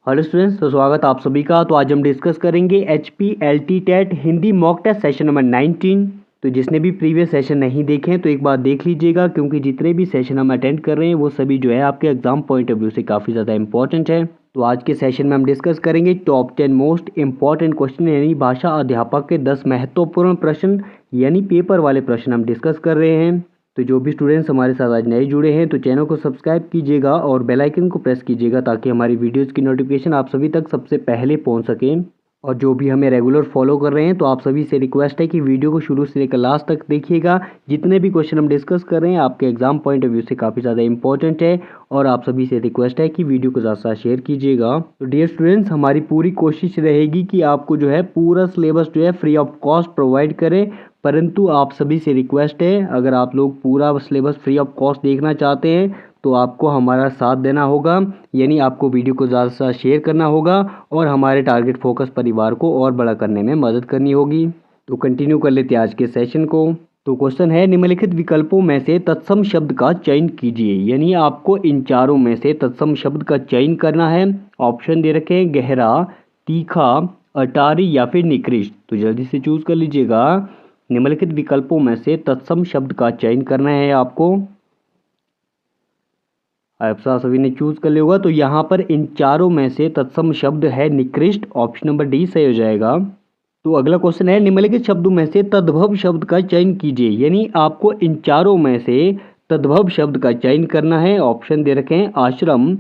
Hello students, तो स्वागत आप सभी का। तो आज हम डिस्कस करेंगे HPLT TET Hindi mock test session number 19। तो जिसने भी प्रीवियस सेशन नहीं देखे हैं तो एक बार देख लीजिएगा, क्योंकि जितने भी सेशन हम अटेंड कर रहे हैं वो सभी जो है आपके एग्जाम पॉइंट ऑफ व्यू से काफ़ी ज़्यादा इंपॉर्टेंट है। तो आज के सेशन में हम डिस्कस करेंगे टॉप 10 मोस्ट इंपॉर्टेंट क्वेश्चन, यानी भाषा अध्यापक के 10 महत्वपूर्ण प्रश्न, यानी पेपर वाले प्रश्न हम डिस्कस कर रहे हैं। तो जो भी स्टूडेंट्स हमारे साथ आज नए जुड़े हैं तो चैनल को सब्सक्राइब कीजिएगा और बेल आइकन को प्रेस कीजिएगा, ताकि हमारी वीडियोस की नोटिफिकेशन आप सभी तक सबसे पहले पहुंच सके। और जो भी हमें रेगुलर फॉलो कर रहे हैं तो आप सभी से रिक्वेस्ट है कि वीडियो को शुरू से लेकर लास्ट तक देखिएगा। जितने भी क्वेश्चन हम डिस्कस कर रहे हैं आपके एग्जाम पॉइंट ऑफ व्यू से काफ़ी ज़्यादा इंपॉर्टेंट है, और आप सभी से रिक्वेस्ट है कि वीडियो को ज़्यादा से ज़्यादा शेयर कीजिएगा। तो डियर स्टूडेंट्स, हमारी पूरी कोशिश रहेगी कि आपको जो है पूरा सिलेबस जो है फ्री ऑफ कॉस्ट प्रोवाइड करें। परंतु आप सभी से रिक्वेस्ट है, अगर आप लोग पूरा सिलेबस फ्री ऑफ कॉस्ट देखना चाहते हैं तो आपको हमारा साथ देना होगा, यानी आपको वीडियो को ज़्यादा से ज़्यादा शेयर करना होगा और हमारे टारगेट फोकस परिवार को और बड़ा करने में मदद करनी होगी। तो कंटिन्यू कर लेते हैं आज के सेशन को। तो क्वेश्चन है, निम्नलिखित विकल्पों में से तत्सम शब्द का चयन कीजिए, यानी आपको इन चारों में से तत्सम शब्द का चयन करना है। ऑप्शन दे रखे हैं गहरा, तीखा, अटारी या फिर निकृष्ट। तो जल्दी से चूज कर लीजिएगा। निम्नलिखित विकल्पों में से तत्सम शब्द का चयन करना है आपको। आप सभी ने चूज कर लिया होगा। तो यहाँ पर इन चारों में से तत्सम शब्द है निकृष्ट। ऑप्शन नंबर डी सही हो जाएगा। तो अगला क्वेश्चन है, निम्नलिखित शब्दों में से तद्भव शब्द का चयन कीजिए, यानी आपको इन चारों में से तद्भव शब्द का चयन करना है। ऑप्शन दे रखे हैं आश्रम,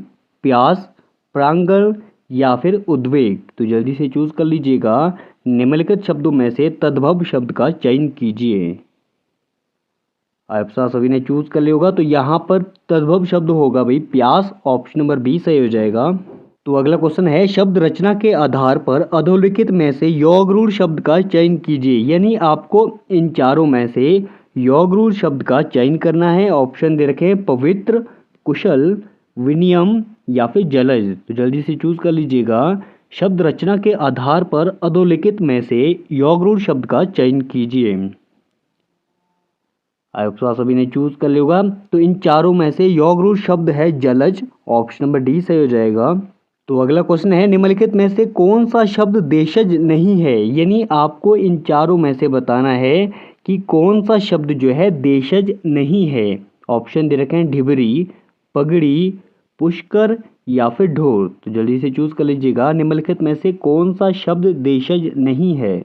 प्यास, प्रांगण या फिर उद्वेग। तो जल्दी से चूज कर लीजिएगा। निम्नलिखित शब्दों में से तद्भव शब्द का चयन कीजिए। आप सभी ने चूज कर लिया होगा। तो यहाँ पर तद्भव शब्द होगा भाई प्यास। ऑप्शन नंबर बी सही हो जाएगा। तो अगला क्वेश्चन है, शब्द रचना के आधार पर अधोलिखित में से योगरूढ़ शब्द का चयन कीजिए, यानी आपको इन चारों में से योगरूढ़ शब्द का चयन करना है। ऑप्शन दे रखे हैं पवित्र, कुशल, विनियम या फिर जलज। तो जल्दी से चूज कर लीजिएगा। शब्द रचना के आधार पर अधोलिखित में से योगरूढ़ शब्द का चयन कीजिए। आप सभी ने चूज कर लिया होगा। तो इन चारों में से योगरूढ़ शब्द है जलज। ऑप्शन नंबर डी सही हो जाएगा। तो अगला क्वेश्चन है, निम्नलिखित में से कौन सा शब्द देशज नहीं है, यानी आपको इन चारों में से बताना है कि कौन सा शब्द जो है देशज नहीं है। ऑप्शन दे रखे हैं ढिबरी, पगड़ी, पुष्कर या फिर ढोर। तो जल्दी से चूज कर लीजिएगा। निम्नलिखित में से कौन सा शब्द देशज नहीं है।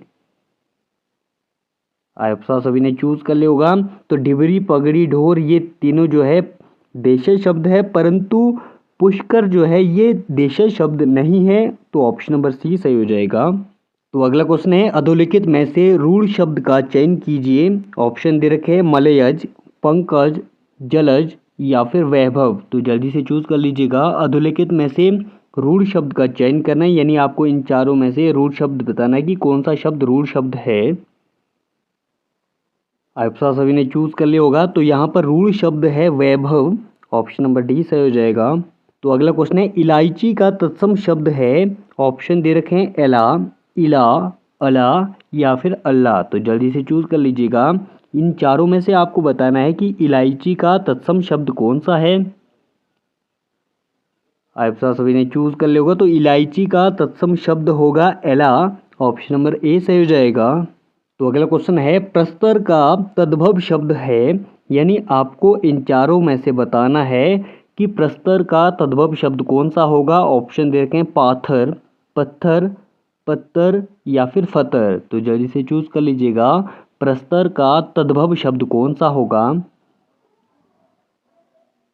आप सभी ने चूज कर लिया होगा। तो ढिबरी, पगड़ी, ढोर ये तीनों जो है देशज शब्द है, परंतु पुष्कर जो है ये देशज शब्द नहीं है। तो ऑप्शन नंबर सी सही हो जाएगा। तो अगला क्वेश्चन है, अधोलिखित में से रूढ़ शब्द का चयन कीजिए। ऑप्शन दे रखे हैं मलयज, पंकज, जलज या फिर वैभव। तो जल्दी से चूज कर लीजिएगा। अधोलिखित में से रूढ़ शब्द का चयन करना है, यानी आपको इन चारों में से रूढ़ शब्द बताना है कि कौन सा शब्द रूढ़ शब्द है। आप सभी ने चूज कर लिया होगा। तो यहाँ पर रूढ़ शब्द है वैभव। ऑप्शन नंबर डी सही हो जाएगा। तो अगला क्वेश्चन है, इलायची का तत्सम शब्द है। ऑप्शन दे रखे हैं एला, इला, अला या फिर अल्लाह। तो जल्दी से चूज कर लीजिएगा। इन चारों में से आपको बताना है कि इलायची का तत्सम शब्द कौन सा है। आप सभी ने चूज कर लिया होगा। तो इलायची का तत्सम शब्द होगा एला। ऑप्शन नंबर ए सही हो जाएगा। तो अगला क्वेश्चन है, प्रस्तर का तद्भव शब्द है, यानी आपको इन चारों में से बताना है कि प्रस्तर का तद्भव शब्द कौन सा होगा। ऑप्शन दे रखे हैं पाथर, पत्थर, पत्तर या फिर फतर। तो जल्दी से चूज कर लीजिएगा। प्रस्तर का तद्भव शब्द कौन सा होगा।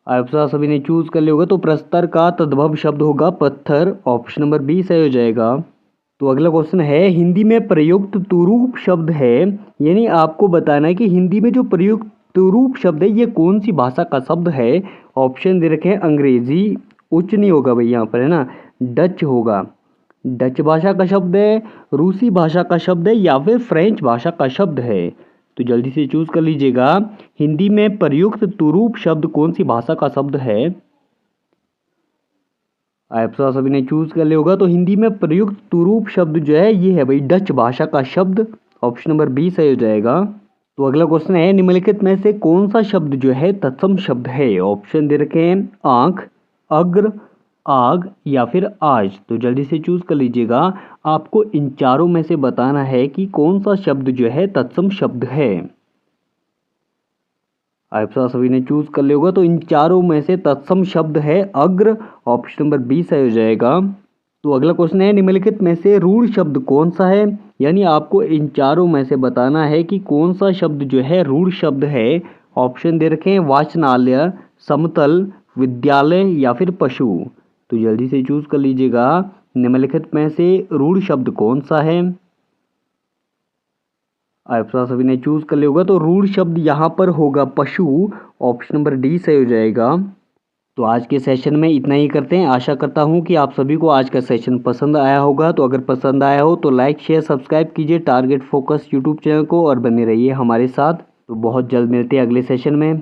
आप सभी ने चूज कर लिया होगा। तो प्रस्तर का तद्भव शब्द होगा पत्थर। ऑप्शन नंबर बी सही हो जाएगा। तो अगला क्वेश्चन है, हिंदी में प्रयुक्त तुरूप शब्द है, यानी आपको बताना है कि हिंदी में जो प्रयुक्त तुरूप शब्द है ये कौन सी भाषा का शब्द है। ऑप्शन दे रखे हैं अंग्रेजी, उच्च नहीं होगा भाई यहाँ पर, है ना, डच होगा, डच भाषा का शब्द है, रूसी भाषा का शब्द है या फिर फ्रेंच भाषा का शब्द है। तो जल्दी से चूज कर लीजिएगा। हिंदी में प्रयुक्त तुरूप शब्द कौन सी भाषा का शब्द है। आप सभी ने चूज कर लिया होगा। तो हिंदी में प्रयुक्त तुरूप शब्द जो है ये है भाई डच भाषा का शब्द। ऑप्शन नंबर बी सही हो जाएगा। तो अगला क्वेश्चन है, निम्नलिखित में से कौन सा शब्द जो है तत्सम शब्द है। ऑप्शन दे रखे हैं आंख, अग्र, आग या फिर आज। तो जल्दी से चूज कर लीजिएगा। आपको इन चारों में से बताना है कि कौन सा शब्द जो है तत्सम शब्द है। आप सभी ने चूज कर लिया होगा। तो इन चारों में से तत्सम शब्द है अग्र। ऑप्शन नंबर बी सही हो जाएगा। तो अगला क्वेश्चन है निम्नलिखित में से रूढ़ शब्द कौन सा है। यानी आपको इन चारों में से बताना है कि कौन सा शब्द जो है रूढ़ शब्द है। ऑप्शन दे रखे हैं वाचनालय, समतल, विद्यालय या फिर पशु। तो जल्दी से चूज कर लीजिएगा। निम्नलिखित में से रूढ़ शब्द कौन सा है। आप सभी ने चूज कर लिया होगा। तो रूढ़ शब्द यहाँ पर होगा पशु। ऑप्शन नंबर डी सही हो जाएगा। तो आज के सेशन में इतना ही करते हैं। आशा करता हूँ कि आप सभी को आज का सेशन पसंद आया होगा। तो अगर पसंद आया हो तो लाइक शेयर सब्सक्राइब कीजिए टारगेट फोकस यूट्यूब चैनल को और बने रहिए हमारे साथ। तो बहुत जल्द मिलते हैं अगले सेशन में।